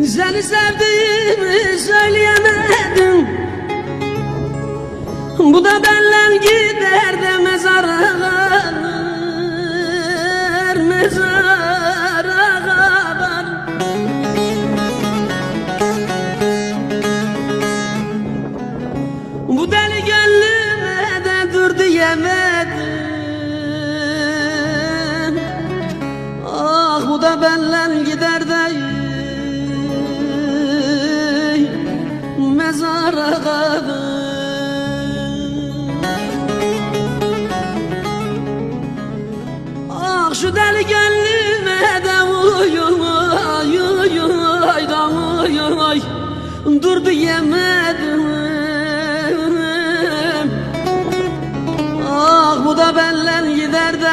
Seni sevdiğimi söyleyemedim. Bu da benle gider de mezara kadar, mezara kadar. Bu deli gönlüme de dur diyemedim. Ah, bu da benle gider de mezara kadar. Ah, şu deli gönlüme de uyuy, dur diyemedim. Ah, bu da benle gider de